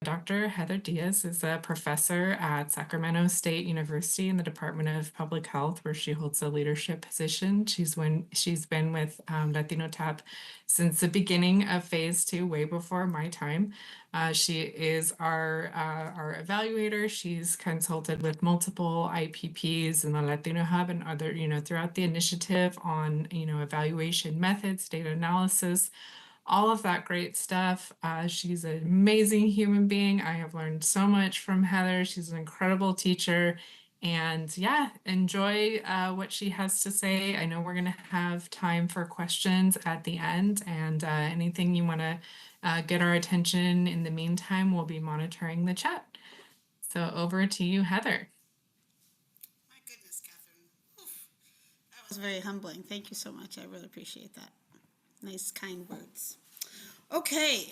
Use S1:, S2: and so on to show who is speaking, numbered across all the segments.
S1: Dr. Heather Diaz is a professor at Sacramento State University in the Department of Public Health, where she holds a leadership position. She's been with Latino TAP since the beginning of phase two, way before my time. She is our evaluator. She's consulted with multiple IPPs in the Latino Hub and other, throughout the initiative on, evaluation methods, data analysis, all of that great stuff. She's an amazing human being. I have learned so much from Heather. She's an incredible teacher. And yeah, enjoy what she has to say. I know we're going to have time for questions at the end, and anything you want to get our attention in the meantime, we'll be monitoring the chat. So over to you, Heather.
S2: My goodness, Catherine. Oof. That was very humbling. Thank you so much. I really appreciate that. Nice, kind words. Okay,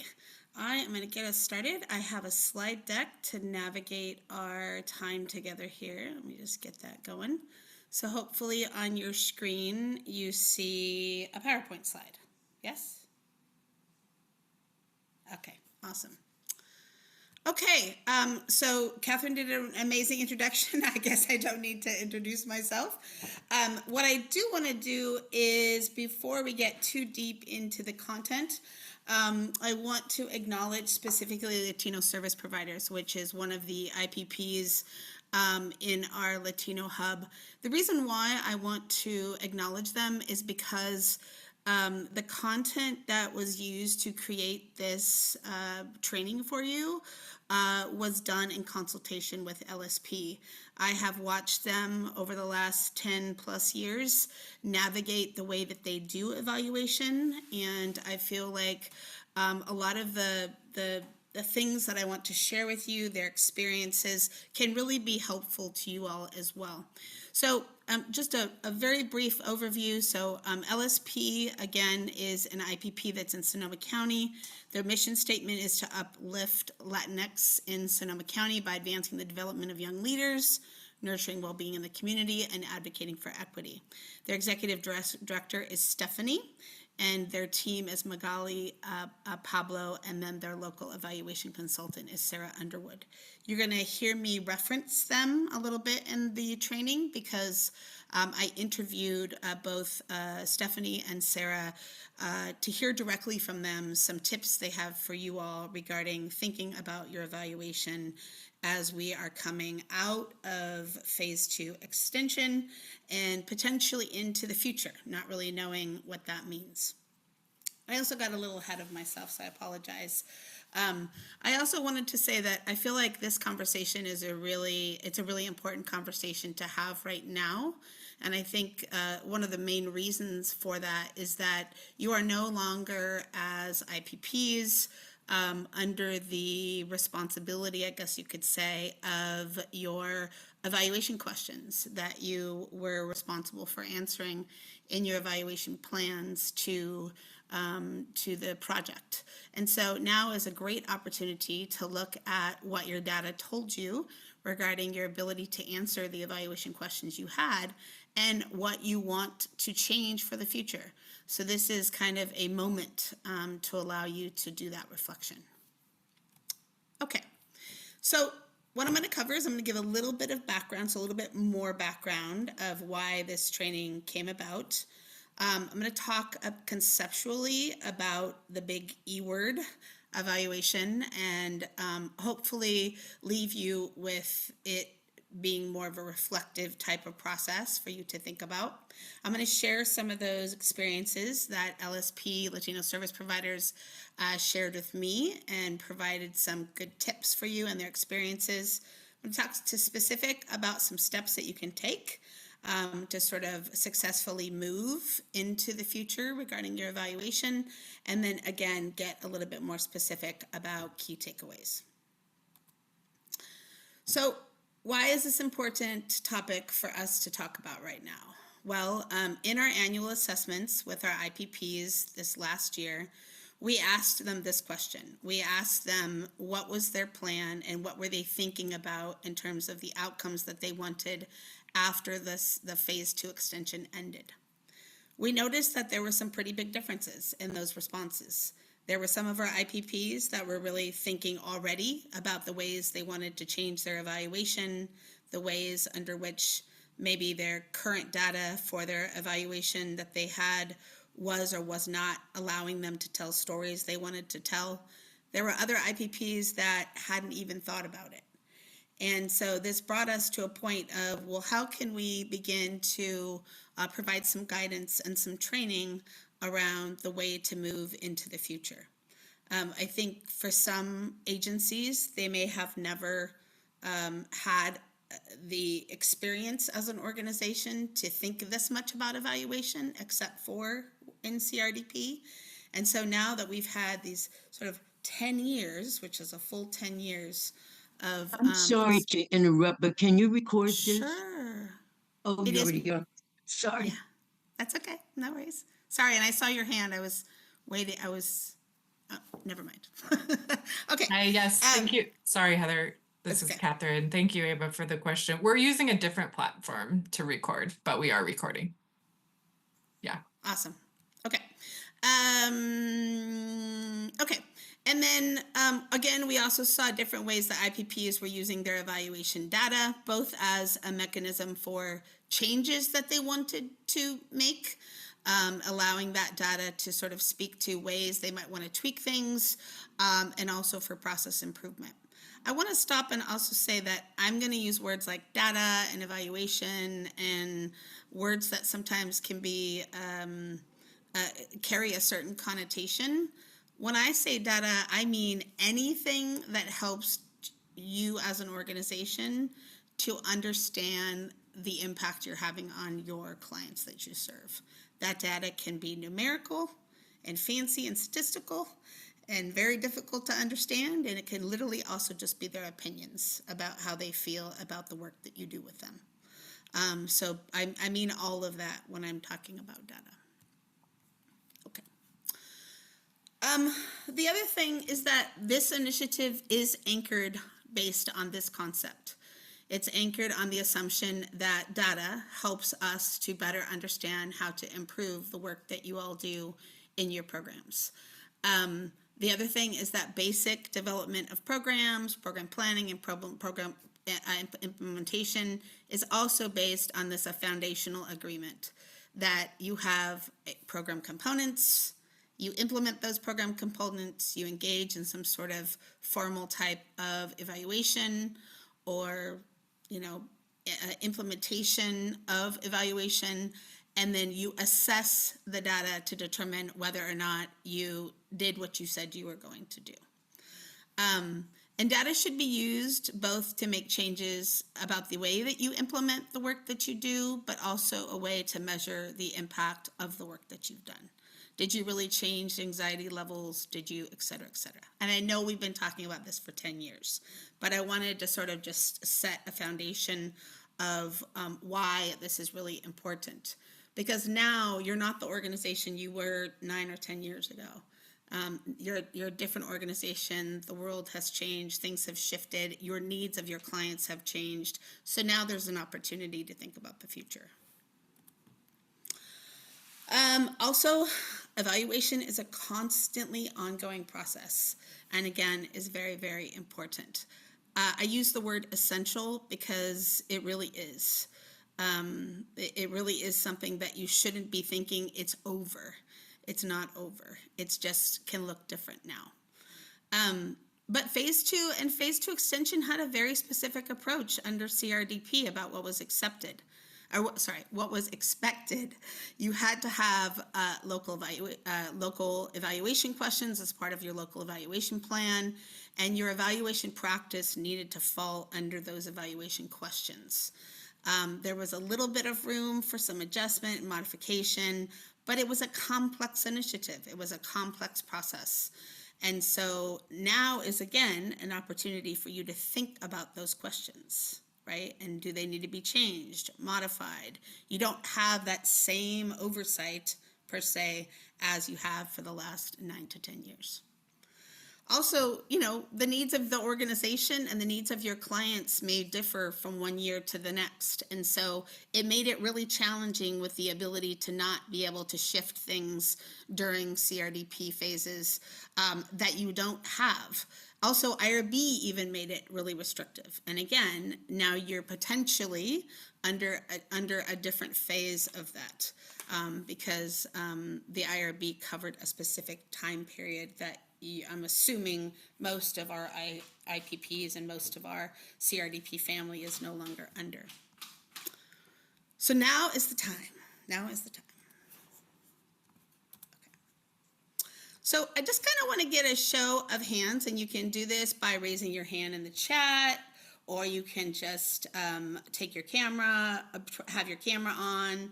S2: I am going to get us started. I have a slide deck to navigate our time together here. Let me just get that going. So hopefully on your screen you see a PowerPoint slide. Yes? Okay, awesome. Okay, so Catherine did an amazing introduction. I guess I don't need to introduce myself. What I do want to do is, before we get too deep into the content, I want to acknowledge specifically Latino service providers, which is one of the IPPs in our Latino hub. The reason why I want to acknowledge them is because the content that was used to create this training for you was done in consultation with LSP. I have watched them over the last 10 plus years navigate the way that they do evaluation, and I feel like a lot of the things that I want to share with you, their experiences, can really be helpful to you all as well. So just a very brief overview. So LSP, again, is an IPP that's in Sonoma County. Their mission statement is to uplift Latinx in Sonoma County by advancing the development of young leaders, nurturing well-being in the community, and advocating for equity. Their executive director is Stephanie, and their team is Magali, Pablo, and then their local evaluation consultant is Sarah Underwood. You're going to hear me reference them a little bit in the training because I interviewed both Stephanie and Sarah to hear directly from them some tips they have for you all regarding thinking about your evaluation as we are coming out of phase two extension and potentially into the future, not really knowing what that means. I also got a little ahead of myself, so I apologize. I also wanted to say that I feel like this conversation is a really important conversation to have right now. And I think one of the main reasons for that is that you are no longer, as IPPs, under the responsibility, I guess you could say, of your evaluation questions that you were responsible for answering in your evaluation plans to the project. And so now is a great opportunity to look at what your data told you regarding your ability to answer the evaluation questions you had and what you want to change for the future. So this is kind of a moment to allow you to do that reflection. Okay, so what I'm going to cover is I'm going to give a little bit of background, so a little bit more background of why this training came about. I'm going to talk conceptually about the big E word, evaluation, and hopefully leave you with it being more of a reflective type of process for you to think about. I'm going to share some of those experiences that LSP, Latino service providers, shared with me and provided some good tips for you and their experiences. I'm going to talk to specific about some steps that you can take to sort of successfully move into the future regarding your evaluation, and then again get a little bit more specific about key takeaways. So why is this important topic for us to talk about right now? Well, in our annual assessments with our IPPs this last year, we asked them this question. We asked them what was their plan and what were they thinking about in terms of the outcomes that they wanted after the phase two extension ended. We noticed that there were some pretty big differences in those responses. There were some of our IPPs that were really thinking already about the ways they wanted to change their evaluation, the ways under which maybe their current data for their evaluation that they had was or was not allowing them to tell stories they wanted to tell. There were other IPPs that hadn't even thought about it. And so this brought us to a point of, well, how can we begin to provide some guidance and some training around the way to move into the future? I think for some agencies, they may have never had the experience as an organization to think this much about evaluation, except for in CRDP. And so now that we've had these sort of 10 years, which is a full 10 years of
S3: I'm sorry to interrupt, but can you record this?
S2: Sure.
S3: Oh,
S2: It
S3: you
S2: is.
S3: already are. Sorry.
S2: Yeah, that's okay. No worries. Sorry, and I saw your hand. I was waiting. I was. Oh, never mind. Okay.
S1: Yes, thank you. Sorry, Heather. This is
S2: okay.
S1: Catherine. Thank you, Ava, for the question. We're using a different platform to record, but we are recording. Yeah.
S2: Awesome. Okay. Okay. And then again, we also saw different ways that IPPs were using their evaluation data, both as a mechanism for changes that they wanted to make, allowing that data to sort of speak to ways they might want to tweak things, and also for process improvement. I want to stop and also say that I'm going to use words like data and evaluation and words that sometimes can be carry a certain connotation. When I say data, I mean anything that helps you as an organization to understand the impact you're having on your clients that you serve. That data can be numerical and fancy and statistical and very difficult to understand, and it can literally also just be their opinions about how they feel about the work that you do with them. So I mean all of that when I'm talking about data. Okay. The other thing is that this initiative is anchored based on this concept. It's anchored on the assumption that data helps us to better understand how to improve the work that you all do in your programs. The other thing is that basic development of programs, program planning, and program implementation is also based on this a foundational agreement that you have program components, you implement those program components, you engage in some sort of formal type of evaluation or, implementation of evaluation, and then you assess the data to determine whether or not you did what you said you were going to do. And data should be used both to make changes about the way that you implement the work that you do, but also a way to measure the impact of the work that you've done. Did you really change anxiety levels? Did you, et cetera, et cetera? And I know we've been talking about this for 10 years, but I wanted to sort of just set a foundation of why this is really important. Because now you're not the organization you were 9 or 10 years ago. You're a different organization. The world has changed. Things have shifted. Your needs of your clients have changed. So now there's an opportunity to think about the future. Also, evaluation is a constantly ongoing process, and again, is very, very important. I use the word essential because it really is. It really is something that you shouldn't be thinking it's over. It's not over. It's just can look different now. But phase 2 and phase 2 extension had a very specific approach under CRDP about what was accepted. What was expected. You had to have local evaluation questions as part of your local evaluation plan, and your evaluation practice needed to fall under those evaluation questions. There was a little bit of room for some adjustment and modification, but it was a complex initiative. It was a complex process. And so now is, again, an opportunity for you to think about those questions, right? And do they need to be changed, modified? You don't have that same oversight, per se, as you have for the last 9 to 10 years. Also, the needs of the organization and the needs of your clients may differ from one year to the next. And so it made it really challenging with the ability to not be able to shift things during CRDP phases that you don't have. Also, IRB even made it really restrictive. And again, now you're potentially under a different phase of that because the IRB covered a specific time period that I'm assuming most of our IPPs and most of our CRDP family is no longer under. So now is the time. Now is the time. Okay. So I just kind of want to get a show of hands, and you can do this by raising your hand in the chat, or you can just take your camera, have your camera on,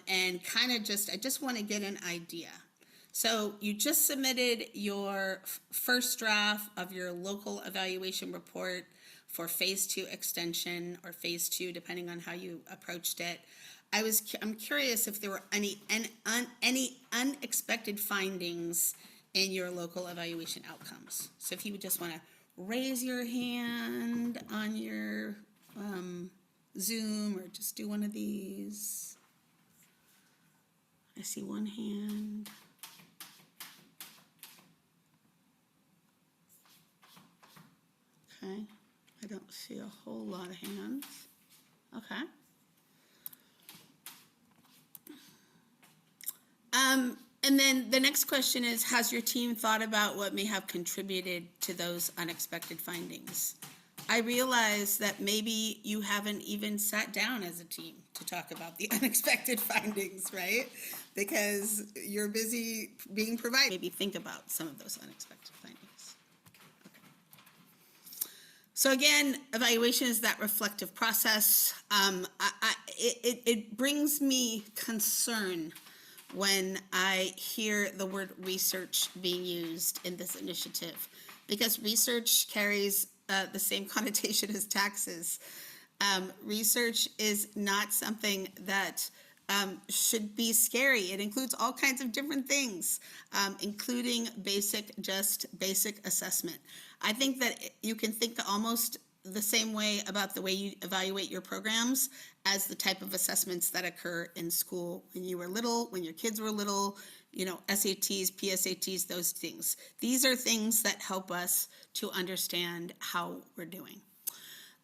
S2: and kind of I just want to get an idea. So you just submitted your first draft of your local evaluation report for phase 2 extension, or phase 2, depending on how you approached it. I'm curious if there were any unexpected findings in your local evaluation outcomes. So if you would just want to raise your hand on your Zoom, or just do one of these. I see one hand. Okay, I don't see a whole lot of hands. Okay. And then the next question is, has your team thought about what may have contributed to those unexpected findings? I realize that maybe you haven't even sat down as a team to talk about the unexpected findings, right? Because you're busy being provided. Maybe think about some of those unexpected findings. So again, evaluation is that reflective process. It brings me concern when I hear the word research being used in this initiative, because research carries the same connotation as taxes. Research is not something that should be scary. It includes all kinds of different things, including basic assessment. I think that you can think almost the same way about the way you evaluate your programs as the type of assessments that occur in school when you were little, when your kids were little, SATs, PSATs, those things. These are things that help us to understand how we're doing.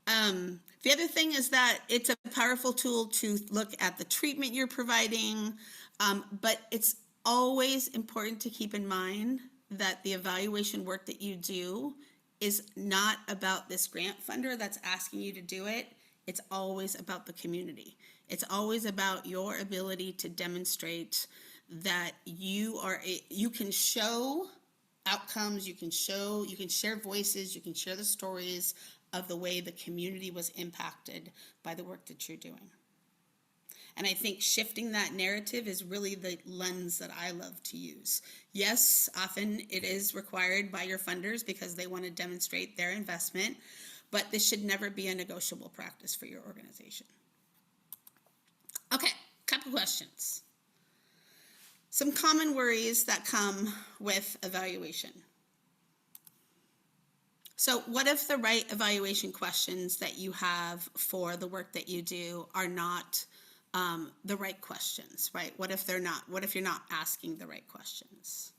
S2: The other thing is that it's a powerful tool to look at the treatment you're providing, but it's always important to keep in mind that the evaluation work that you do is not about this grant funder that's asking you to do it. It's always about the community. It's always about your ability to demonstrate that you can show outcomes, you can share voices, you can share the stories of the way the community was impacted by the work that you're doing. And I think shifting that narrative is really the lens that I love to use. Yes, often it is required by your funders because they want to demonstrate their investment, but this should never be a negotiable practice for your organization. Okay, couple questions. Some common worries that come with evaluation. So what if the right evaluation questions that you have for the work that you do are not the right questions, right? What if you're not asking the right questions?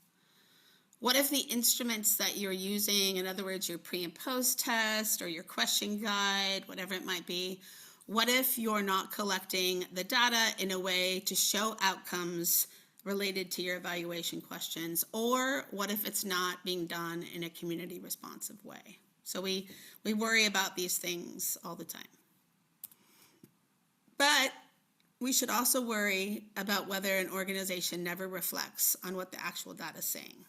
S2: What if the instruments that you're using, in other words, your pre and post test or your question guide, whatever it might be, what if you're not collecting the data in a way to show outcomes related to your evaluation questions? Or what if it's not being done in a community responsive way? So we worry about these things all the time. But we should also worry about whether an organization never reflects on what the actual data is saying.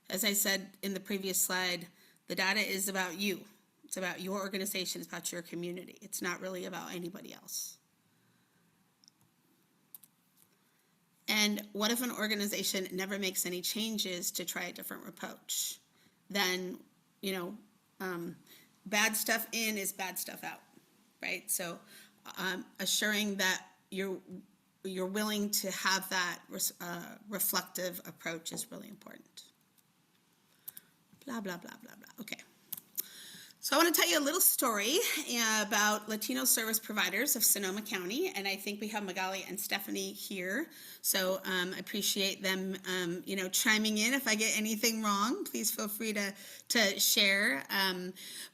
S2: As I said in the previous slide, the data is about you. It's about your organization. It's about your community. It's not really about anybody else. And what if an organization never makes any changes to try a different approach? Then, bad stuff in is bad stuff out, right? So assuring that you're willing to have that reflective approach is really important. blah, blah, blah, blah, blah. Okay. So I want to tell you a little story about Latino service providers of Sonoma County, and I think we have Magali and Stephanie here, so I appreciate them, chiming in. If I get anything wrong, please feel free to share.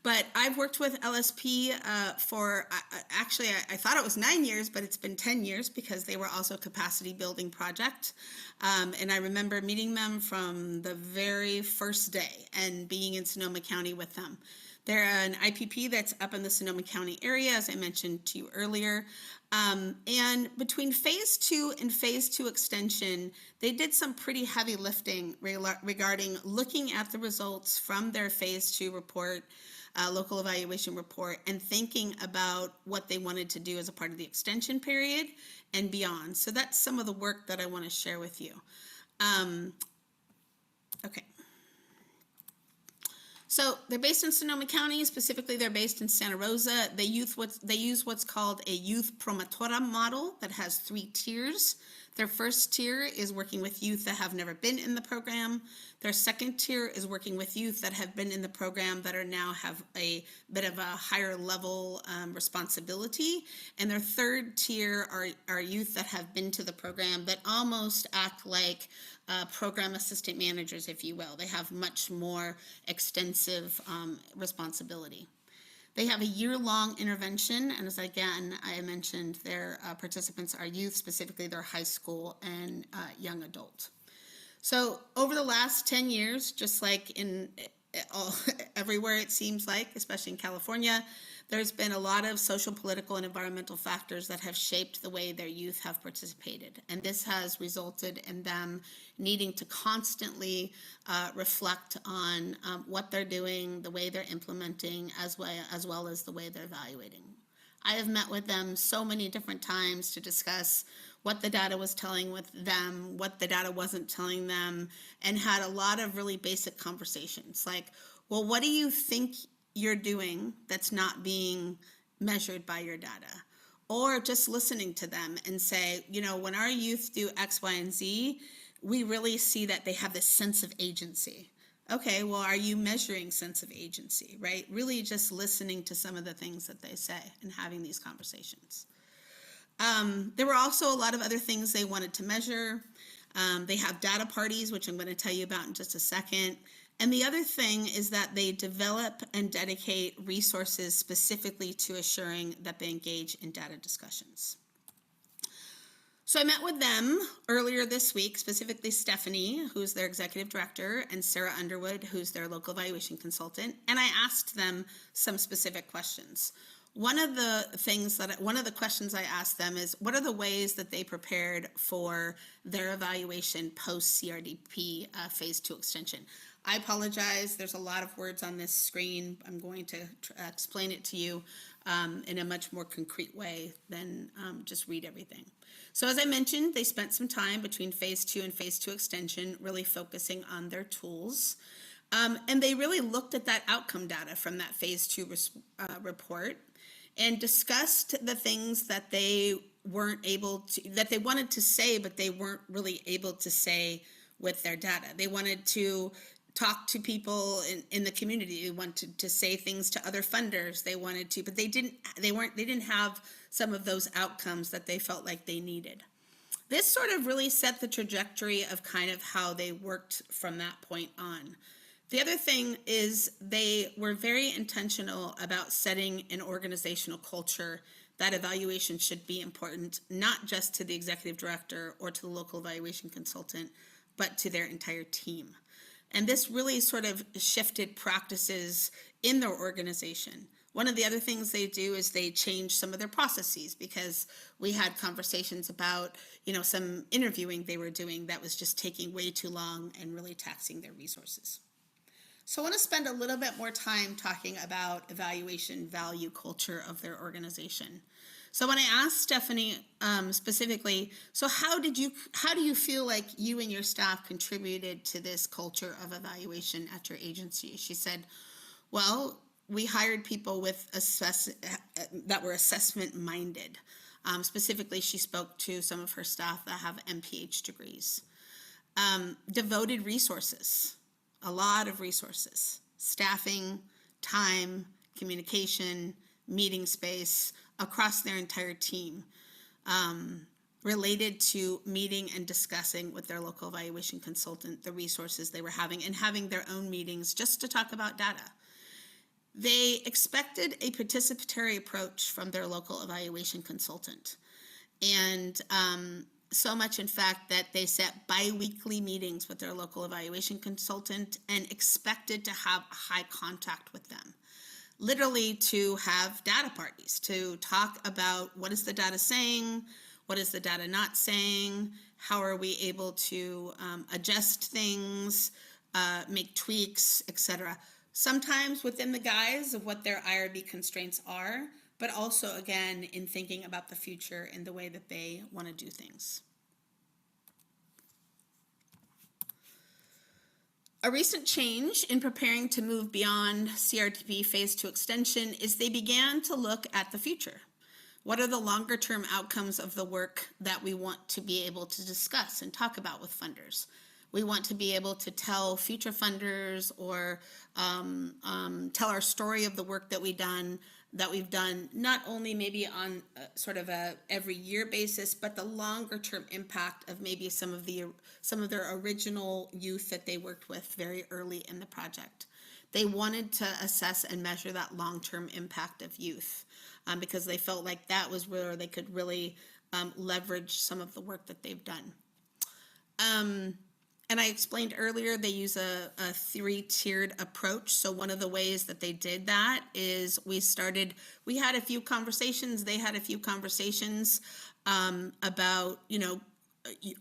S2: But I've worked with LSP for actually I thought it was 9 years, but it's been 10 years because they were also a capacity building project, and I remember meeting them from the very first day and being in Sonoma County with them. They're an IPP that's up in the Sonoma County area, as I mentioned to you earlier. And between phase 2 and phase 2 extension, they did some pretty heavy lifting regarding looking at the results from their phase 2 report, local evaluation report, and thinking about what they wanted to do as a part of the extension period and beyond. So that's some of the work that I want to share with you. Okay. So they're based in Sonoma County. Specifically, they're based in Santa Rosa. They use what's called a youth promotora model that has 3 tiers. Their first tier is working with youth that have never been in the program. Their second tier is working with youth that have been in the program that are now have a bit of a higher level responsibility. And their third tier are youth that have been to the program that almost act like program assistant managers, if you will. They have much more extensive responsibility. They have a year-long intervention, and as again I mentioned, their participants are youth, specifically their high school and young adult. So over the last 10 years, just like in everywhere it seems like, especially in California, there's been a lot of social, political, and environmental factors that have shaped the way their youth have participated. And this has resulted in them needing to constantly reflect on what they're doing, the way they're implementing, as well as the way they're evaluating. I have met with them so many different times to discuss what the data was telling with them, what the data wasn't telling them, and had a lot of really basic conversations like, well, what do you think you're doing that's not being measured by your data? Or just listening to them and say, when our youth do X, Y, and Z, we really see that they have this sense of agency. Okay, well, are you measuring sense of agency, right? Really just listening to some of the things that they say and having these conversations. There were also a lot of other things they wanted to measure. They have data parties, which I'm going to tell you about in just a second. And the other thing is that they develop and dedicate resources specifically to assuring that they engage in data discussions. So I met with them earlier this week, specifically Stephanie, who's their executive director, and Sarah Underwood, who's their local evaluation consultant, and I asked them some specific questions. One of the questions I asked them is, what are the ways that they prepared for their evaluation post-CRDP phase 2 extension? I apologize, there's a lot of words on this screen. I'm going to explain it to you in a much more concrete way than just read everything. So as I mentioned, they spent some time between phase 2 and phase 2 extension really focusing on their tools. And they really looked at that outcome data from that phase 2 report and discussed the things that they that they wanted to say, but they weren't really able to say with their data. They wanted to talk to people in the community. They wanted to say things to other funders. They wanted to, but they didn't have some of those outcomes that they felt like they needed. This sort of really set the trajectory of kind of how they worked from that point on. The other thing is they were very intentional about setting an organizational culture that evaluation should be important, not just to the executive director or to the local evaluation consultant, but to their entire team. And this really sort of shifted practices in their organization. One of the other things they do is they change some of their processes, because we had conversations about, some interviewing they were doing that was just taking way too long and really taxing their resources. So I want to spend a little bit more time talking about evaluation value culture of their organization. So when I asked Stephanie specifically, so how do you feel like you and your staff contributed to this culture of evaluation at your agency? She said, well, we hired people that were assessment minded. Specifically, she spoke to some of her staff that have MPH degrees. Devoted resources. a lot of resources, staffing, time, communication, meeting space across their entire team, related to meeting and discussing with their local evaluation consultant the resources they were having and having their own meetings just to talk about data. They expected a participatory approach from their local evaluation consultant. And so much, in fact, that they set bi-weekly meetings with their local evaluation consultant and expected to have high contact with them. Literally to have data parties, to talk about what is the data saying, what is the data not saying, how are we able to adjust things, make tweaks, etc. Sometimes within the guise of what their IRB constraints are, but also, again, in thinking about the future and the way that they want to do things. A recent change in preparing to move beyond CRDP Phase 2 extension is they began to look at the future. What are the longer term outcomes of the work that we want to be able to discuss and talk about with funders? We want to be able to tell future funders or tell our story of the work that we've done, not only maybe on sort of a every year basis, but the longer term impact of maybe some of their original youth that they worked with very early in the project. They wanted to assess and measure that long-term impact of youth because they felt like that was where they could really leverage some of the work that they've done. And I explained earlier, they use a three-tiered approach. So one of the ways that they did that is we had a few conversations, they had a few conversations about,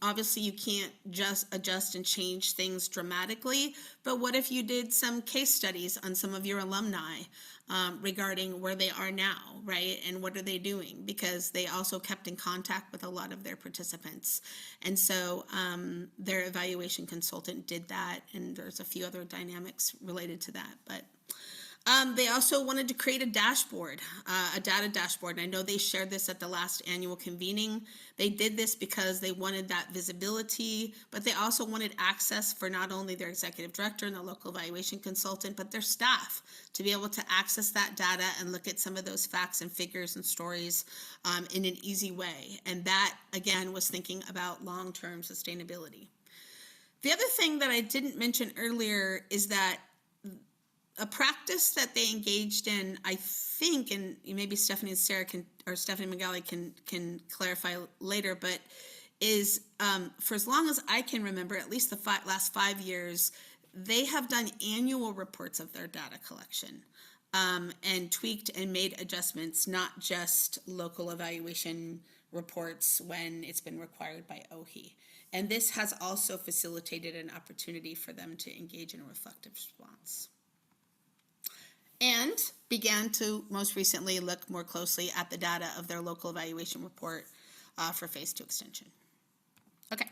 S2: obviously you can't just adjust and change things dramatically, but what if you did some case studies on some of your alumni regarding where they are now, right? And what are they doing? Because they also kept in contact with a lot of their participants. And so their evaluation consultant did that, and there's a few other dynamics related to that. But they also wanted to create a dashboard, a data dashboard. And I know they shared this at the last annual convening. They did this because they wanted that visibility, but they also wanted access for not only their executive director and the local evaluation consultant, but their staff to be able to access that data and look at some of those facts and figures and stories in an easy way. And that, again, was thinking about long-term sustainability. The other thing that I didn't mention earlier is that a practice that they engaged in, I think, and maybe Stephanie and Sarah Stephanie McGalley can clarify later, but is for as long as I can remember, at least the last 5 years, they have done annual reports of their data collection and tweaked and made adjustments, not just local evaluation reports when it's been required by OHE. And this has also facilitated an opportunity for them to engage in a reflective response. And began to most recently look more closely at the data of their local evaluation report for Phase 2 extension. Okay.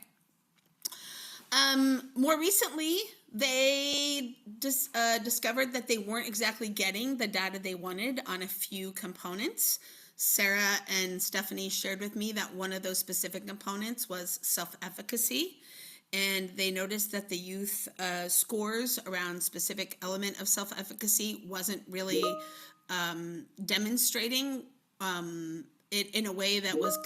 S2: More recently, they discovered that they weren't exactly getting the data they wanted on a few components. Sarah and Stephanie shared with me that one of those specific components was self-efficacy. And they noticed that the youth scores around specific element of self-efficacy wasn't really demonstrating it in a way that was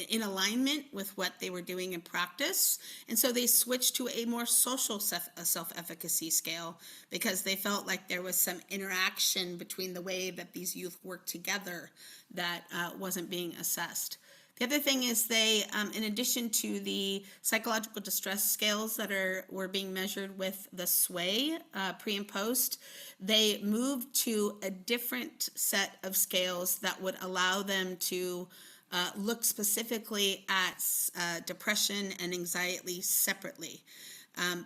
S2: in alignment with what they were doing in practice. And so they switched to a more social self-efficacy scale because they felt like there was some interaction between the way that these youth worked together that wasn't being assessed. The other thing is they, in addition to the psychological distress scales that were being measured with the SWAY pre and post, they moved to a different set of scales that would allow them to look specifically at depression and anxiety separately.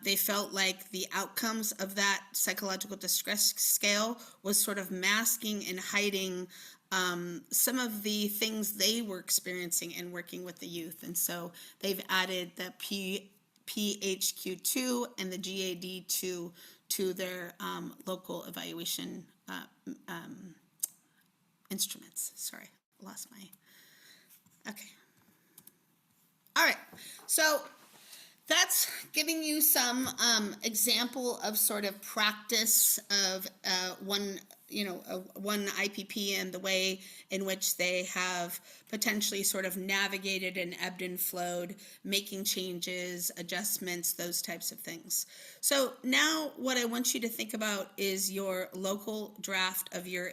S2: They felt like the outcomes of that psychological distress scale was sort of masking and hiding some of the things they were experiencing and working with the youth. And so they've added the PHQ2 and the GAD2 to their local evaluation instruments. Sorry, okay. All right, so That's giving you some example of sort of practice of one, one IPP and the way in which they have potentially sort of navigated and ebbed and flowed, making changes, adjustments, those types of things. So now what I want you to think about is your local draft of your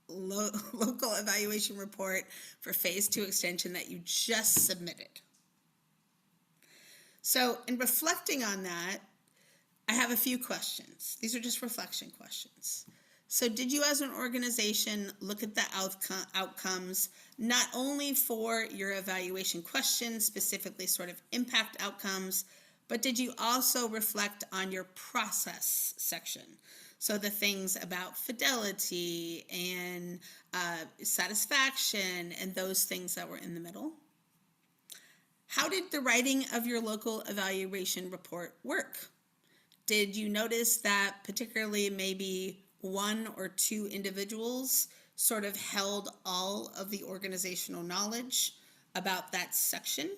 S2: local evaluation report for phase 2 extension that you just submitted. So in reflecting on that, I have a few questions. These are just reflection questions. So did you as an organization look at the outcomes, not only for your evaluation questions, specifically sort of impact outcomes, but did you also reflect on your process section? So the things about fidelity and satisfaction and those things that were in the middle. How did the writing of your local evaluation report work? Did you notice that particularly maybe one or two individuals sort of held all of the organizational knowledge about that section?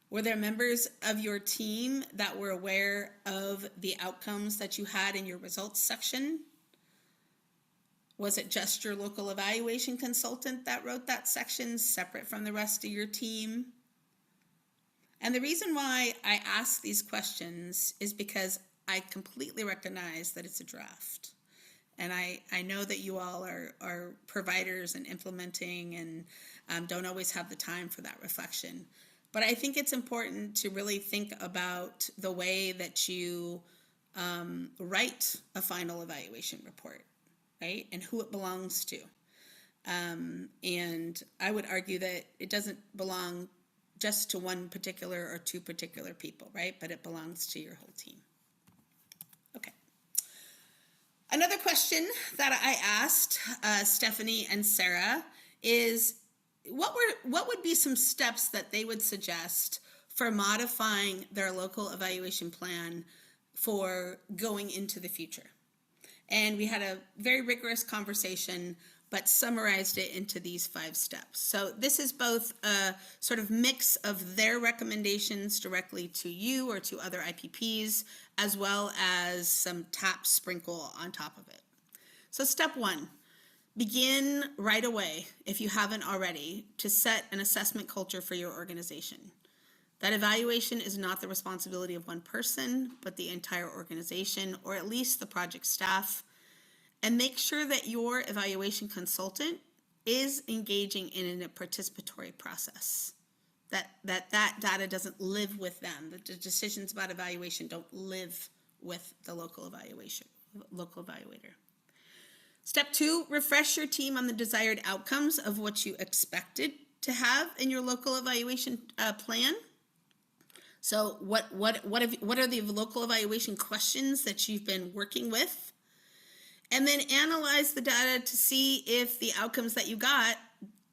S2: Were there members of your team that were aware of the outcomes that you had in your results section? Was it just your local evaluation consultant that wrote that section separate from the rest of your team? And the reason why I ask these questions is because I completely recognize that it's a draft. And I know that you all are providers and implementing and don't always have the time for that reflection. But I think it's important to really think about the way that you write a final evaluation report, right? And who it belongs to. And I would argue that it doesn't belong just to one particular or two particular people, right? But it belongs to your whole team. Okay. Another question that I asked Stephanie and Sarah is what would be some steps that they would suggest for modifying their local evaluation plan for going into the future? And we had a very rigorous conversation, but summarized it into these 5 steps. So this is both a sort of mix of their recommendations directly to you or to other IPPs, as well as some tap sprinkle on top of it. So step 1, begin right away, if you haven't already, to set an assessment culture for your organization. That evaluation is not the responsibility of one person, but the entire organization, or at least the project staff. And make sure that your evaluation consultant is engaging in a participatory process. That data doesn't live with them. The decisions about evaluation don't live with the local evaluator. Step 2, refresh your team on the desired outcomes of what you expected to have in your local evaluation plan. So what are the local evaluation questions that you've been working with? And then analyze the data to see if the outcomes that you got,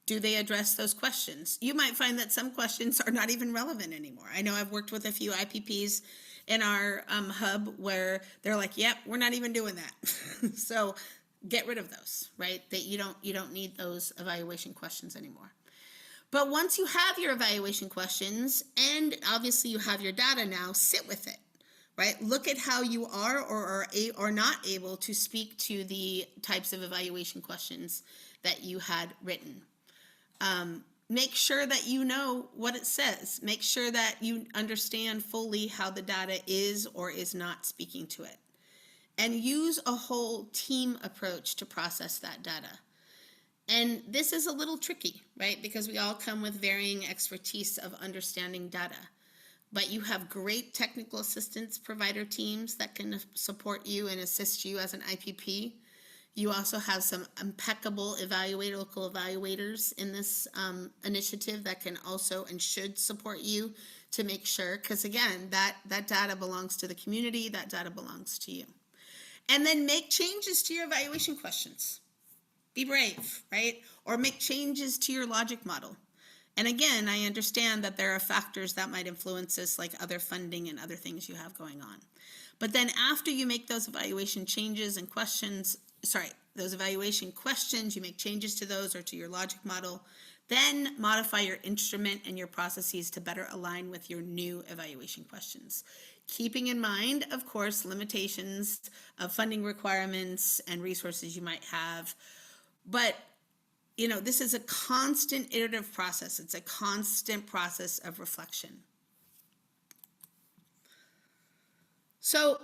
S2: do they address those questions? You might find that some questions are not even relevant anymore. I know I've worked with a few IPPs in our hub where they're like, yep, we're not even doing that. So get rid of those, right? That you don't need those evaluation questions anymore. But once you have your evaluation questions, and obviously you have your data now, sit with it. Right? Look at how you are or are not able to speak to the types of evaluation questions that you had written. Make sure that you know what it says. Make sure that you understand fully how the data is or is not speaking to it. And use a whole team approach to process that data. And this is a little tricky, right? Because we all come with varying expertise of understanding data. But you have great technical assistance provider teams that can support you and assist you as an IPP. You also have some impeccable local evaluators in this initiative that can also and should support you to make sure, because again, that data belongs to the community, that data belongs to you. And then make changes to your evaluation questions. Be brave, right? Or make changes to your logic model. And again, I understand that there are factors that might influence this, like other funding and other things you have going on. But then after you make those evaluation changes and questions, you make changes to those or to your logic model, Then modify your instrument and your processes to better align with your new evaluation questions. Keeping in mind, of course, limitations of funding requirements and resources you might have. But, this is a constant iterative process. It's a constant process of reflection. So,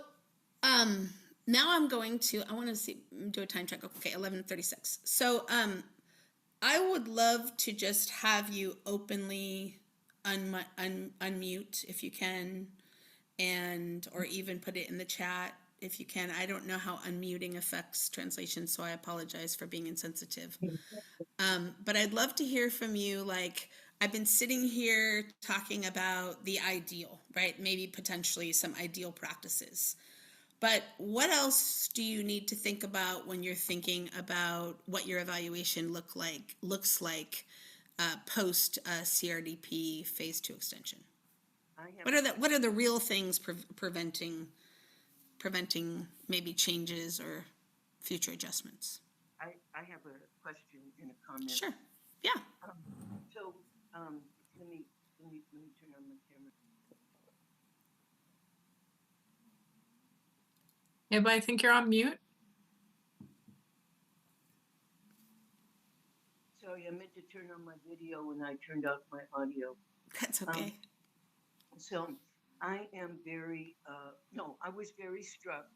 S2: now I'm going to, I want to do a time check. Okay, 11:36. So, I would love to just have you openly unmute if you can, or even put it in the chat if you can. I don't know how unmuting affects translation, so I apologize for being insensitive. But I'd love to hear from you. Like, I've been sitting here talking about the ideal, right? Maybe potentially some ideal practices. But what else do you need to think about when you're thinking about what your evaluation looks like post CRDP phase 2 extension? What are the real things preventing maybe changes or future adjustments?
S3: I have a question and a comment.
S2: Sure. Yeah.
S3: So let me turn on my camera.
S1: Yeah, but I think you're on mute.
S3: Sorry, I meant to turn on my video and I turned off my audio.
S2: That's okay.
S3: So I am I was very struck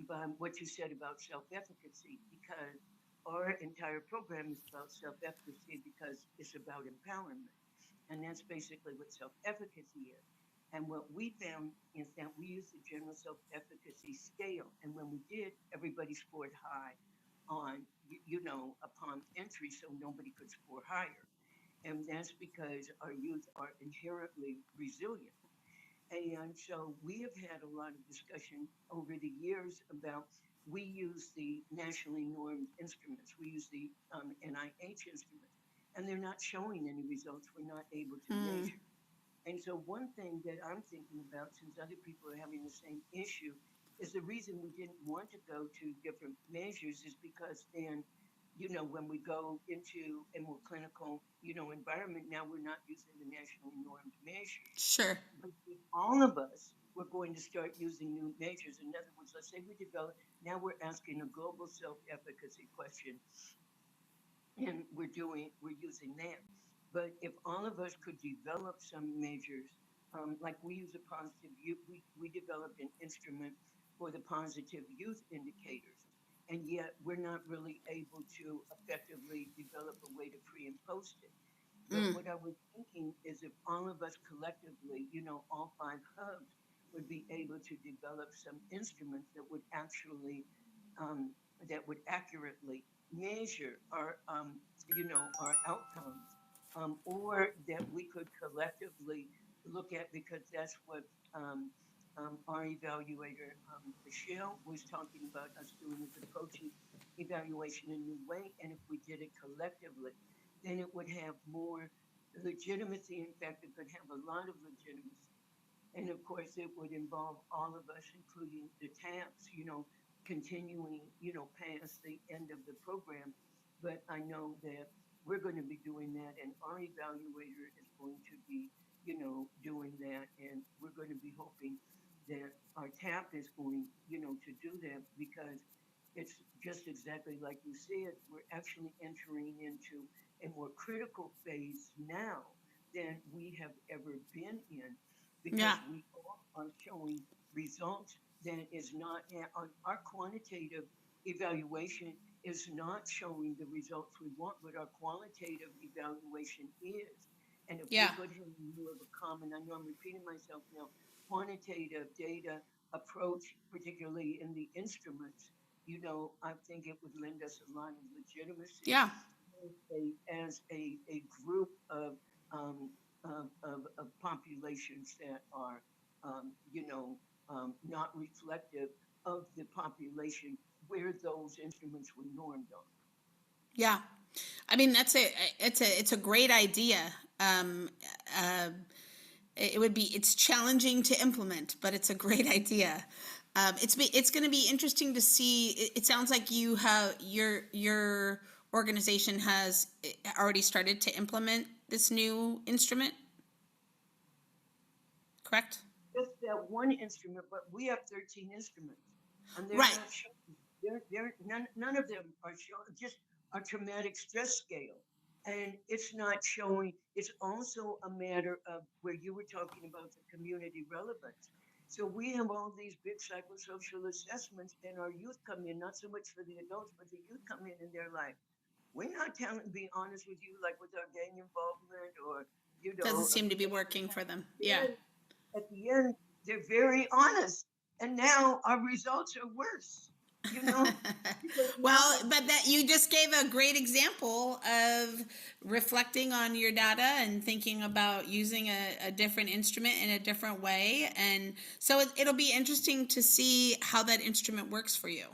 S3: by what you said about self-efficacy, because our entire program is about self-efficacy because it's about empowerment. And that's basically what self-efficacy is. And what we found is that we used the general self-efficacy scale. And when we did, everybody scored high on, upon entry, so nobody could score higher. And that's because our youth are inherently resilient. And so we have had a lot of discussion over the years about, we use the nationally normed instruments, we use the NIH instruments, and they're not showing any results. We're not able to measure. And so one thing that I'm thinking about, since other people are having the same issue, is the reason we didn't want to go to different measures is because then, when we go into a more clinical, environment, now we're not using the nationally normed measures.
S2: Sure.
S3: But if all of us were going to start using new measures. In other words, let's say we develop, now we're asking a global self-efficacy question, and we're using that. But if all of us could develop some measures, like we use a positive youth, we developed an instrument for the positive youth indicators, and yet we're not really able to effectively develop a way to pre and post it. But what I was thinking is, if all of us collectively, all 5 hubs, would be able to develop some instruments that would actually, that would accurately measure our outcomes, or that we could collectively look at, because that's what our evaluator, Michelle, was talking about us doing, is approaching evaluation in a new way. And if we did it collectively, then it would have more legitimacy. In fact, it could have a lot of legitimacy. And of course, it would involve all of us, including the TAPs, continuing, past the end of the program. But I know that we're going to be doing that, and our evaluator is going to be, doing that. And we're going to be hoping that our TAP is going, to do that, because it's just exactly like you said, we're actually entering into a more critical phase now than we have ever been in, because
S2: Yeah.
S3: we all are showing results that is not on our quantitative evaluation is not showing the results we want, but our qualitative evaluation is. And if
S2: Yeah.
S3: we could have more of a common, I know I'm repeating myself now, quantitative data approach, particularly in the instruments, I think it would lend us a lot of legitimacy
S2: Yeah.
S3: as a group um, of populations that are, not reflective of the population where those instruments were normed on.
S2: Yeah. I mean, it's a great idea. Uh, it's challenging to implement, but it's a great idea. It's going to be interesting to see. It sounds like you're organization has already started to implement this new instrument, correct?
S3: Just that one instrument, but we have 13 instruments, and they're
S2: Right.
S3: not showing. They're none of them are showing just a traumatic stress scale, and it's not showing. It's also a matter of where you were talking about the community relevance. So we have all these big psychosocial assessments, and our youth come in, not so much for the adults, but the youth come in and they're like, we're not telling, be honest with you, like with our gang involvement or,
S2: Doesn't seem to be working for them. Yeah.
S3: then at the end, they're very honest. And now our results are worse, you know? Because now
S2: Well, but that you just gave a great example of reflecting on your data and thinking about using a different instrument in a different way. And so it'll be interesting to see how that instrument works for you.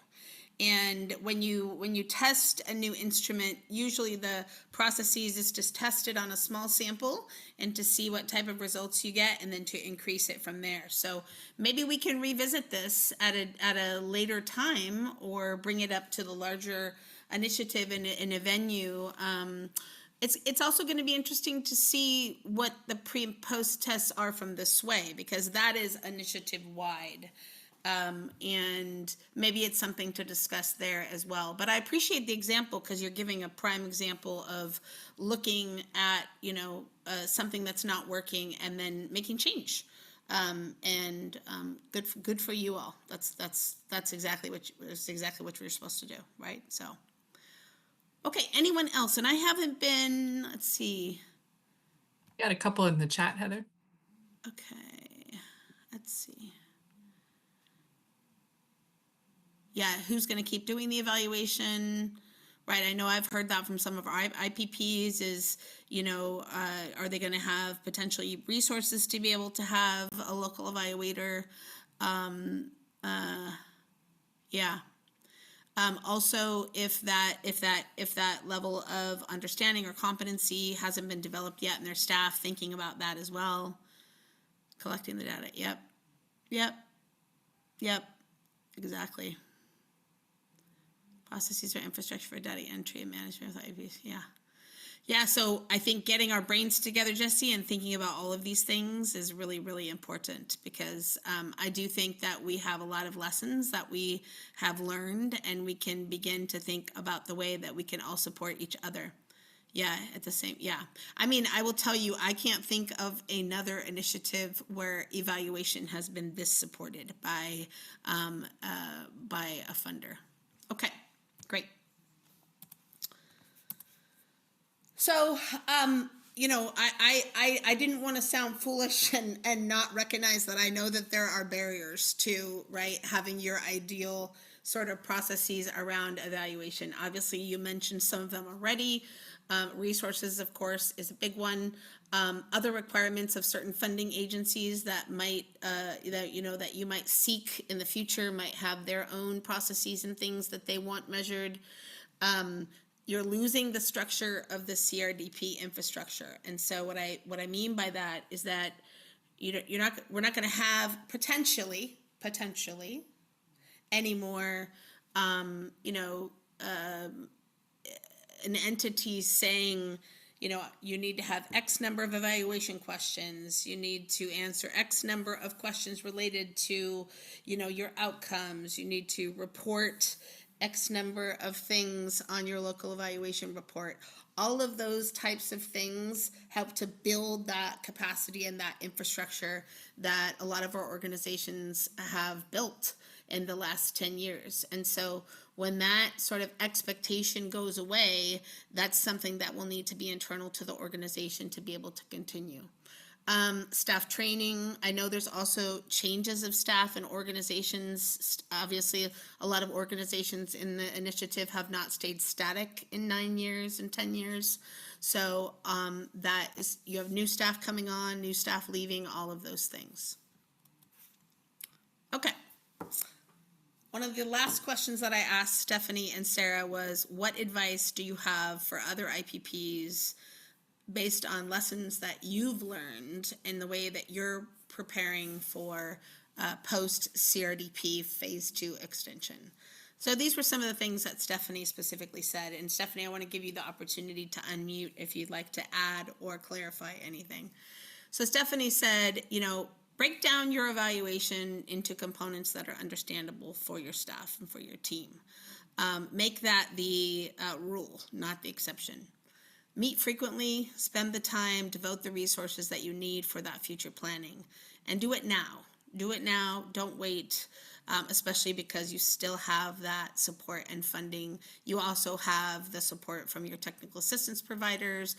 S2: And when you test a new instrument, usually the processes is to test it on a small sample and to see what type of results you get, and then to increase it from there. So maybe we can revisit this at a later time, or bring it up to the larger initiative in a venue. It's also going to be interesting to see what the pre and post tests are from the SWAY, because that is initiative wide. And maybe it's something to discuss there as well. But I appreciate the example, because you're giving a prime example of looking at, something that's not working and then making change. And good for you all. That's exactly what you're supposed to do, right? So, okay. Anyone else? And I haven't been. Let's see.
S1: Got a couple in the chat, Heather.
S2: Okay. Let's see. Yeah, who's going to keep doing the evaluation, right? I know I've heard that from some of our IPPs is, are they going to have potentially resources to be able to have a local evaluator? Yeah. Also, if that level of understanding or competency hasn't been developed yet in their staff, thinking about that as well. Collecting the data. Yep. Exactly. Processes or infrastructure for data entry and management of IPs. Yeah. So I think getting our brains together, Jesse, and thinking about all of these things is really, really important, because I do think that we have a lot of lessons that we have learned, and we can begin to think about the way that we can all support each other. Yeah, at the same, yeah. I mean, I will tell you, I can't think of another initiative where evaluation has been this supported by a funder. Okay, great. So, I didn't want to sound foolish and not recognize that I know that there are barriers to, right, having your ideal sort of processes around evaluation. Obviously, you mentioned some of them already. Resources, of course, is a big one. Other requirements of certain funding agencies that might, that you might seek in the future might have their own processes and things that they want measured. You're losing the structure of the CRDP infrastructure, and so what I mean by that is that we're not going to have potentially anymore. An entity saying, you need to have X number of evaluation questions. You need to answer X number of questions related to, your outcomes. You need to report X number of things on your local evaluation report. All of those types of things help to build that capacity and that infrastructure that a lot of our organizations have built in the last 10 years. And so when that sort of expectation goes away, that's something that will need to be internal to the organization to be able to continue. Staff training. I know there's also changes of staff and organizations. Obviously, a lot of organizations in the initiative have not stayed static in 9 years and 10 years. So that is, you have new staff coming on, new staff leaving, all of those things. Okay. One of the last questions that I asked Stephanie and Sarah was, what advice do you have for other IPPs based on lessons that you've learned in the way that you're preparing for post-CRDP phase 2 extension? So these were some of the things that Stephanie specifically said. And Stephanie, I want to give you the opportunity to unmute if you'd like to add or clarify anything. So Stephanie said, break down your evaluation into components that are understandable for your staff and for your team. Make that the rule, not the exception. Meet frequently, spend the time, devote the resources that you need for that future planning, and do it now. Do it now, don't wait, especially because you still have that support and funding. You also have the support from your technical assistance providers,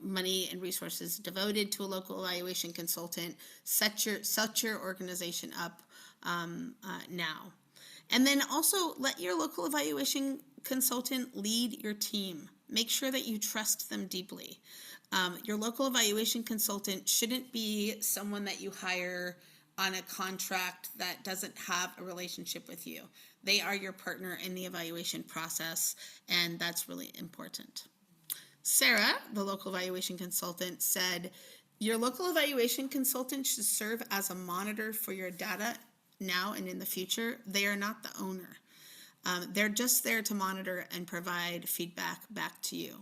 S2: money and resources devoted to a local evaluation consultant. Set your organization up now. And then also let your local evaluation consultant lead your team. Make sure that you trust them deeply. Your local evaluation consultant shouldn't be someone that you hire on a contract that doesn't have a relationship with you. They are your partner in the evaluation process, and that's really important. Sarah, the local evaluation consultant, said, your local evaluation consultant should serve as a monitor for your data now and in the future. They are not the owner. They're just there to monitor and provide feedback back to you.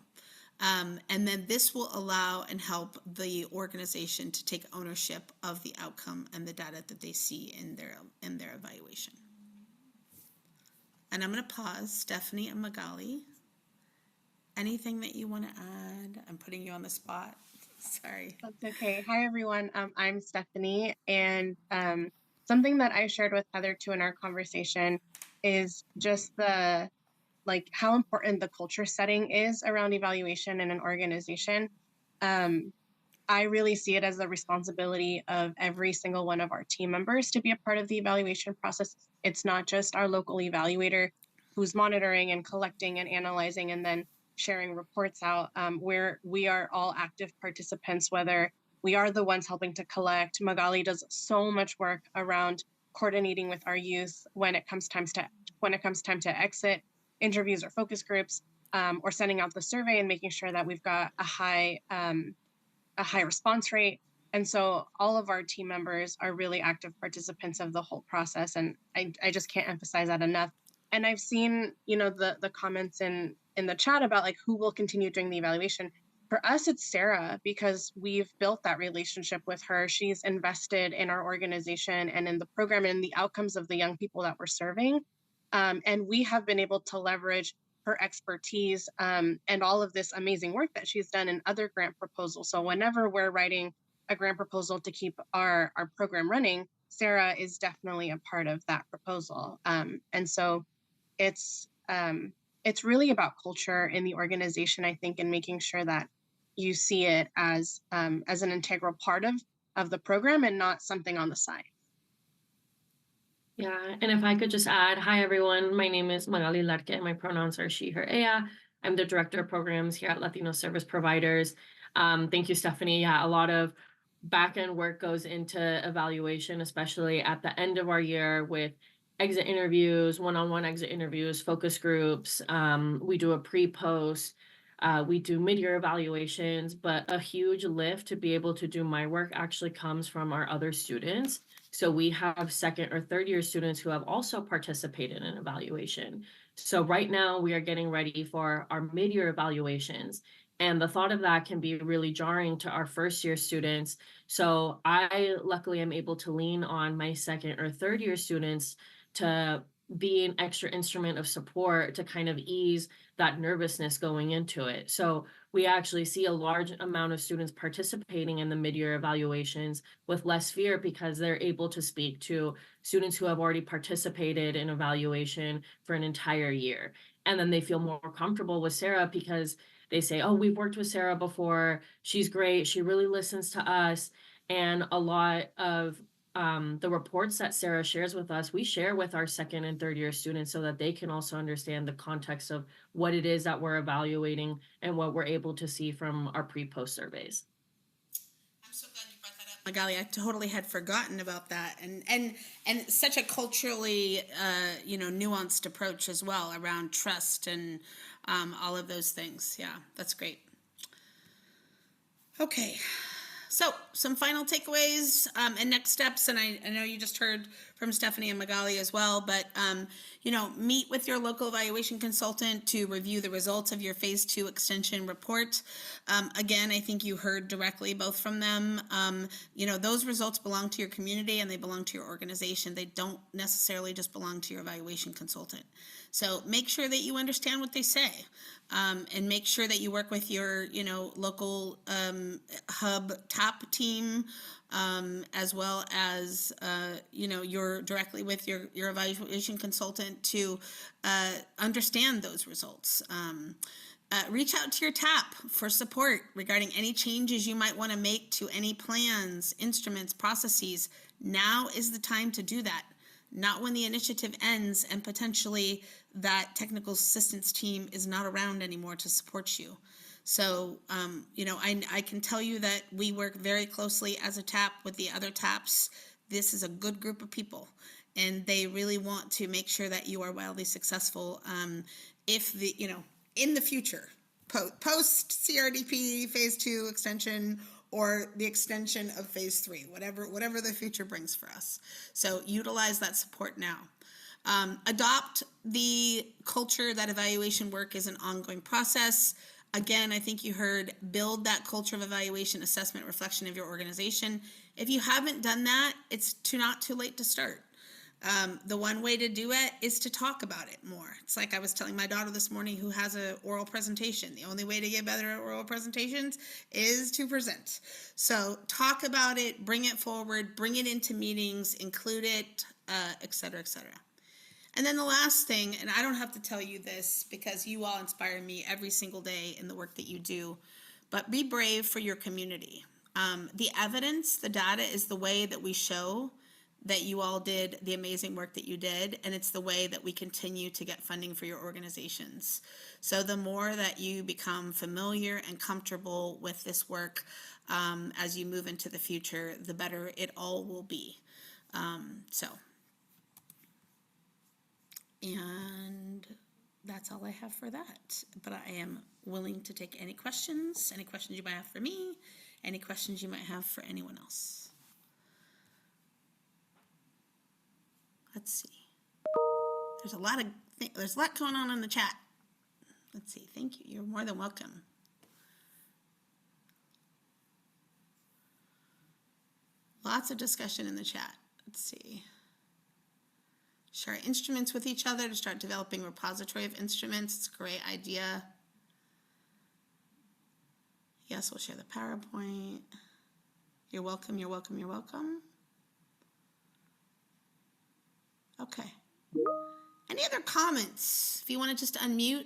S2: And then this will allow and help the organization to take ownership of the outcome and the data that they see in their evaluation. And I'm going to pause. Stephanie and Magali, anything that you want to add? I'm putting you on the spot. Sorry.
S4: That's okay. Hi, everyone. I'm Stephanie, and something that I shared with Heather too in our conversation is just how important the culture setting is around evaluation in an organization. I really see it as the responsibility of every single one of our team members to be a part of the evaluation process. It's not just our local evaluator who's monitoring and collecting and analyzing and then sharing reports out, where we are all active participants, whether we are the ones helping to collect. Magali does so much work around coordinating with our youth when it comes time to exit interviews or focus groups, or sending out the survey and making sure that we've got a high response rate. And so all of our team members are really active participants of the whole process. And I just can't emphasize that enough. And I've seen, the comments in the chat about who will continue doing the evaluation. For us, it's Sarah, because we've built that relationship with her. She's invested in our organization and in the program and the outcomes of the young people that we're serving. And we have been able to leverage her expertise and all of this amazing work that she's done in other grant proposals. So whenever we're writing a grant proposal to keep our program running, Sarah is definitely a part of that proposal. And so it's really about culture in the organization, I think, and making sure that you see it as an integral part of the program and not something on the side.
S5: Yeah, and if I could just add, hi everyone, my name is Magali Larque, and my pronouns are she, her, ella. I'm the Director of Programs here at Latino Service Providers. Thank you, Stephanie. Yeah, a lot of back-end work goes into evaluation, especially at the end of our year with exit interviews, one-on-one exit interviews, focus groups. We do a pre-post. We do mid-year evaluations, but a huge lift to be able to do my work actually comes from our other students. So we have second or third year students who have also participated in evaluation. So right now we are getting ready for our mid-year evaluations. And the thought of that can be really jarring to our first year students. So I luckily am able to lean on my second or third year students to be an extra instrument of support to kind of ease that nervousness going into it. So we actually see a large amount of students participating in the mid-year evaluations with less fear because they're able to speak to students who have already participated in evaluation for an entire year. And then they feel more comfortable with Sarah because they say, oh, we've worked with Sarah before. She's great. She really listens to us. And a lot of the reports that Sarah shares with us, we share with our second and third year students so that they can also understand the context of what it is that we're evaluating and what we're able to see from our pre-post surveys.
S2: I'm so glad you brought that up, Magali. I totally had forgotten about that, and such a culturally nuanced approach as well around trust and all of those things. Yeah, that's great. Okay, So some final takeaways and next steps, and I know you just heard from Stephanie and Magali as well, but meet with your local evaluation consultant to review the results of your phase 2 extension report. Again, I think you heard directly both from them. Those results belong to your community and they belong to your organization. They don't necessarily just belong to your evaluation consultant. So make sure that you understand what they say, and make sure that you work with your, local hub TAP team, as well as, you're directly with your evaluation consultant to understand those results. Reach out to your TAP for support regarding any changes you might want to make to any plans, instruments, processes. Now is the time to do that, not when the initiative ends and potentially that technical assistance team is not around anymore to support you. So, I can tell you that we work very closely as a TAP with the other TAPs. This is a good group of people, and they really want to make sure that you are wildly successful. In the future, post-CRDP phase 2 extension or the extension of phase 3, whatever the future brings for us. So utilize that support now. Adopt the culture that evaluation work is an ongoing process. Again, I think you heard build that culture of evaluation, assessment, reflection of your organization. If you haven't done that, it's not too late to start. The one way to do it is to talk about it more. It's like I was telling my daughter this morning who has an oral presentation. The only way to get better at oral presentations is to present. So talk about it, bring it forward, bring it into meetings, include it, et cetera, et cetera. And then the last thing, and I don't have to tell you this because you all inspire me every single day in the work that you do, but be brave for your community. The evidence, the data is the way that we show that you all did the amazing work that you did, and it's the way that we continue to get funding for your organizations. So the more that you become familiar and comfortable with this work as you move into the future, the better it all will be. And that's all I have for that. But I am willing to take any questions you might have for me, any questions you might have for anyone else. Let's see. There's a lot going on in the chat. Let's see. Thank you. You're more than welcome. Lots of discussion in the chat. Let's see. Share instruments with each other to start developing a repository of instruments. It's a great idea. Yes, we'll share the PowerPoint. You're welcome, you're welcome, you're welcome. Okay. Any other comments? If you want to just unmute,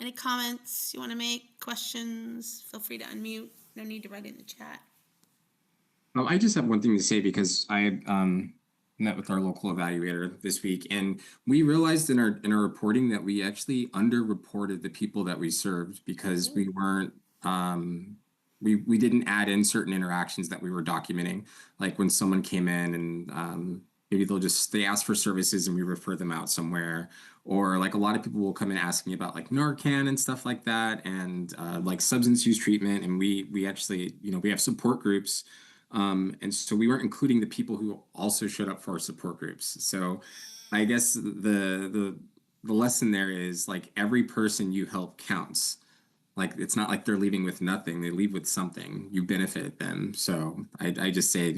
S2: any comments you want to make, questions, feel free to unmute. No need to write in the chat.
S6: I just have one thing to say because I met with our local evaluator this week, and we realized in our reporting that we actually underreported the people that we served because we weren't we didn't add in certain interactions that we were documenting, like when someone came in and maybe they ask for services and we refer them out somewhere, or like a lot of people will come and ask me about like Narcan and stuff like that, and like substance use treatment, and we actually we have support groups. And so we weren't including the people who also showed up for our support groups. So I guess the lesson there is like every person you help counts. Like it's not like they're leaving with nothing. They leave with something. You benefit them. So I just say,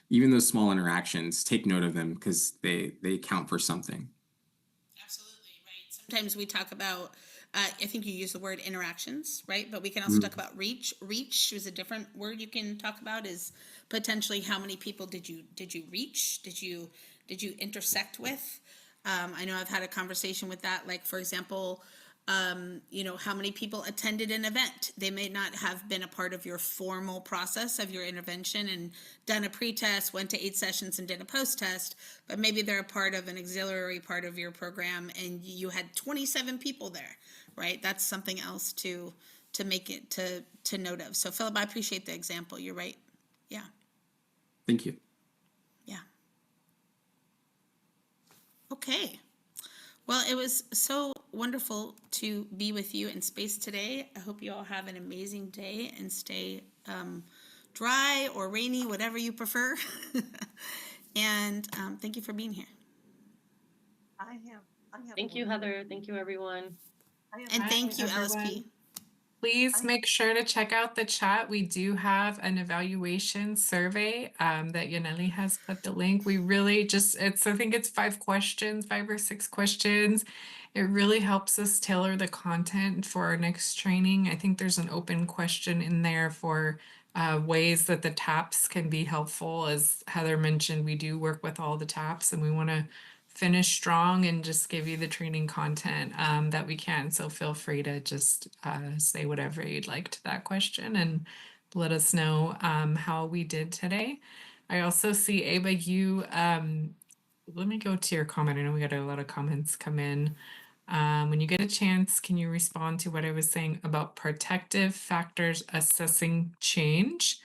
S6: even those small interactions, take note of them because they count for something.
S2: Absolutely, right. Sometimes we talk about I think you use the word interactions, right? But we can also talk about reach. Reach is a different word you can talk about. Is potentially how many people did you reach? Did you intersect with? I know I've had a conversation with that. Like for example, how many people attended an event? They may not have been a part of your formal process of your intervention and done a pre-test, went to 8 sessions and did a post-test, but maybe they're a part of an auxiliary part of your program and you had 27 people there, right? That's something else to make it to note of. So Philip, I appreciate the example. You're right. Yeah.
S6: Thank you.
S2: Yeah. Okay. Well, it was so wonderful to be with you in space today. I hope you all have an amazing day and stay dry or rainy, whatever you prefer. And thank you for being here.
S3: I have
S5: Thank you,
S3: one more
S5: Heather.
S3: thing.
S5: Thank you, everyone.
S2: And
S1: Hi,
S2: thank you,
S1: everyone.
S2: LSP.
S1: Please
S3: I-
S1: make sure to check out the chat. We do have an evaluation survey that Yaneli has put the link. We really just, I think it's 5 questions, 5 or 6 questions. It really helps us tailor the content for our next training. I think there's an open question in there for ways that the TAPs can be helpful. As Heather mentioned, we do work with all the TAPs and we want to finish strong and just give you the training content that we can. So feel free to just say whatever you'd like to that question and let us know how we did today. I also see Ava, you, let me go to your comment. I know we got a lot of comments come in. When you get a chance, can you respond to what I was saying about protective factors assessing change?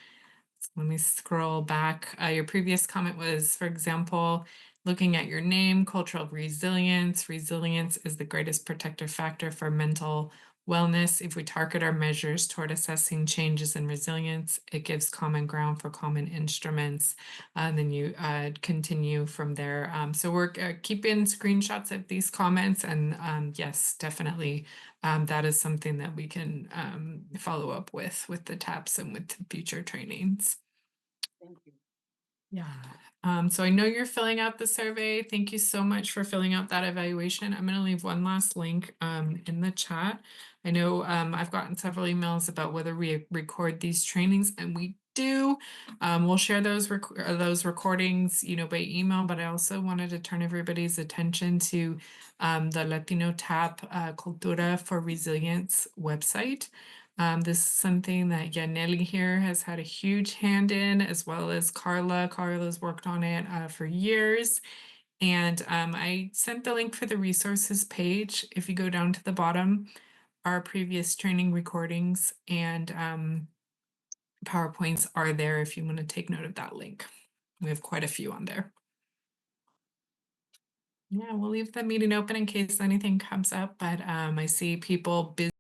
S1: So let me scroll back. Your previous comment was, for example, looking at your name, cultural resilience. Resilience is the greatest protective factor for mental wellness. If we target our measures toward assessing changes in resilience, it gives common ground for common instruments. And then you continue from there. So we're keeping screenshots of these comments. And yes, definitely, that is something that we can follow up with the TAPs and with future trainings.
S3: Thank you.
S1: Yeah. So I know you're filling out the survey. Thank you so much for filling out that evaluation. I'm going to leave one last link in the chat. I know I've gotten several emails about whether we record these trainings, and we do. We'll share those recordings, by email. But I also wanted to turn everybody's attention to the Latino TAP Cultura for Resilience website. This is something that Yaneli here has had a huge hand in, as well as Carla. Carla's worked on it for years. And I sent the link for the resources page. If you go down to the bottom, our previous training recordings and PowerPoints are there if you want to take note of that link. We have quite a few on there. Yeah, we'll leave the meeting open in case anything comes up, but I see people busy.